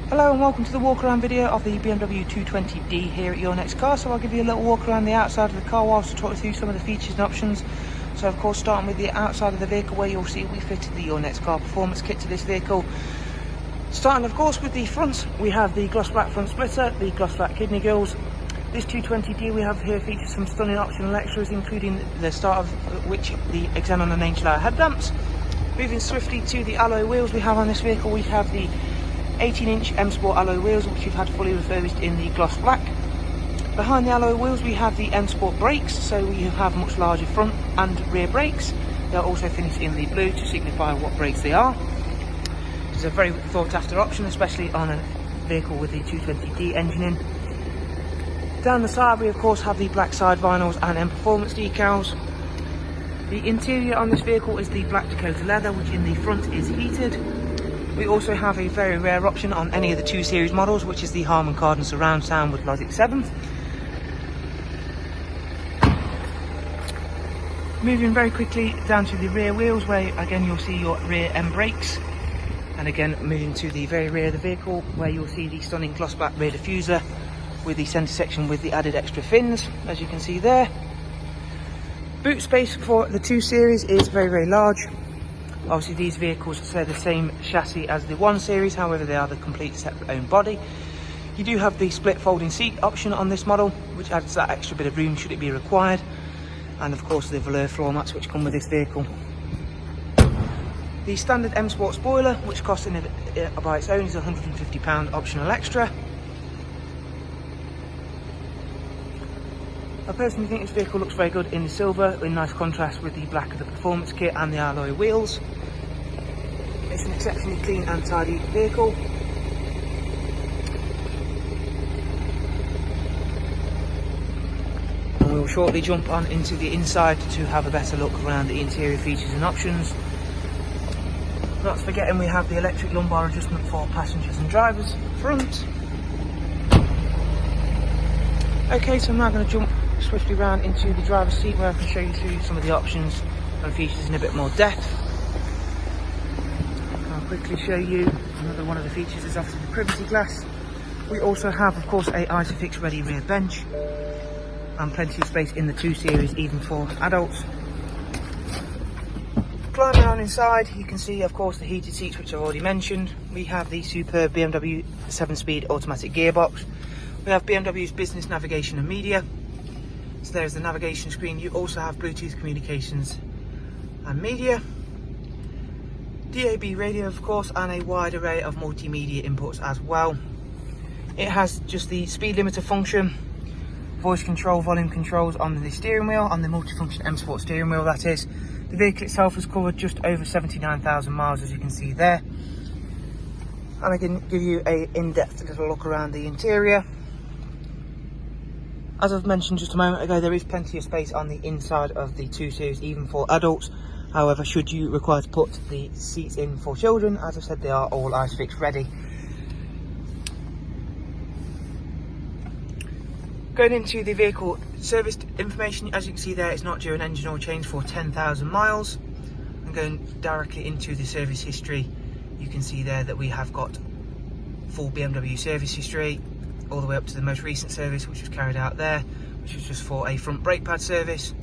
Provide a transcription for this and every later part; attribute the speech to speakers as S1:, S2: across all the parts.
S1: Hello and welcome to the walk around video of the BMW 220D here at Your Next Car. So I'll give you a little walk around the outside of the car whilst I talk you through some of the features and options. So of course, starting with the outside of the vehicle, where you'll see we fitted the Your Next Car Performance kit to this vehicle. Starting of course with the front, we have the gloss black front splitter, the gloss black kidney grills. This 220D we have here features some stunning optional extras, including the start of which the xenon and H-Layer headlamps. Moving swiftly to the alloy wheels we have on this vehicle, we have the 18-inch M Sport alloy wheels, which we've had fully refurbished in the gloss black. Behind the alloy wheels we have the M Sport brakes, so we have much larger front and rear brakes. They're also finished in the blue to signify what brakes they are. It's a very thought after option, especially on a vehicle with the 220D engine in. Down the side we of course have the black side vinyls and Mperformance decals. The interior on this vehicle is the black Dakota leather, which in the front is heated. We also have a very rare option on any of the 2 Series models, which is the Harman Kardon surround sound with Logic 7. Moving very quickly down to the rear wheels, where again you'll see your rear M brakes. And again moving to the very rear of the vehicle, where you'll see the stunning gloss black rear diffuser with the centre section with the added extra fins, as you can see there. Boot space for the 2 Series is very large. Obviously these vehicles share the same chassis as the 1 Series, however they are the complete separate own body. You do have the split folding seat option on this model, which adds that extra bit of room should it be required. And of course the velour floor mats which come with this vehicle. The standard M Sport spoiler, which costs in it by its own, is £150 optional extra. I personally think this vehicle looks very good in the silver, in nice contrast with the black of the performance kit and the alloy wheels. It's an exceptionally clean and tidy vehicle. And we will shortly jump on into the inside to have a better look around the interior features and options. Not forgetting we have the electric lumbar adjustment for passengers and drivers front. Okay, so I'm now going to jump swiftly round into the driver's seat, where I can show you through some of the options and features in a bit more depth. I'll quickly show you another one of the features is obviously the privacy glass. We also have of course a ISOFIX ready rear bench and plenty of space in the 2 Series even for adults. Climbing on inside, you can see of course the heated seats, which I've already mentioned. We have the superb BMW 7-speed automatic gearbox. We have BMW's business navigation and media. So there's the navigation screen. You also have Bluetooth communications and media, DAB radio of course, and a wide array of multimedia inputs as well. It has just the speed limiter function, voice control, volume controls on the steering wheel, on the multifunction M Sport steering wheel that is. The vehicle itself has covered just over 79,000 miles, as you can see there. And I can give you a in-depth little look around the interior. As I've mentioned just a moment ago, there is plenty of space on the inside of the 2 Series, even for adults. However, should you require to put the seats in for children, as I said, they are all ISOFIX ready. Going into the vehicle service information, as you can see there, it's not due an engine oil change for 10,000 miles. And going directly into the service history, you can see there that we have got full BMW service history, all the way up to the most recent service, which was carried out there, which was just for a front brake pad service.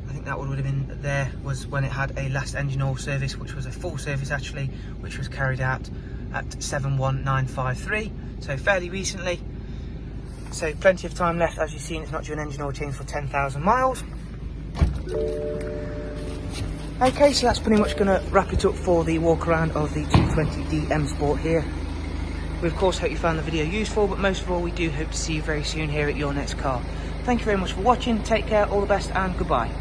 S1: I think that would have been there was when it had a last engine oil service, which was a full service actually, which was carried out at 71953, so fairly recently. So plenty of time left, as you've seen. It's not due an engine oil change for 10,000 miles. Okay, so that's pretty much going to wrap it up for the walk around of the 220D M Sport here. We of course hope you found the video useful, but most of all we do hope to see you very soon here at Your Next Car. Thank you very much for watching, take care, all the best and goodbye.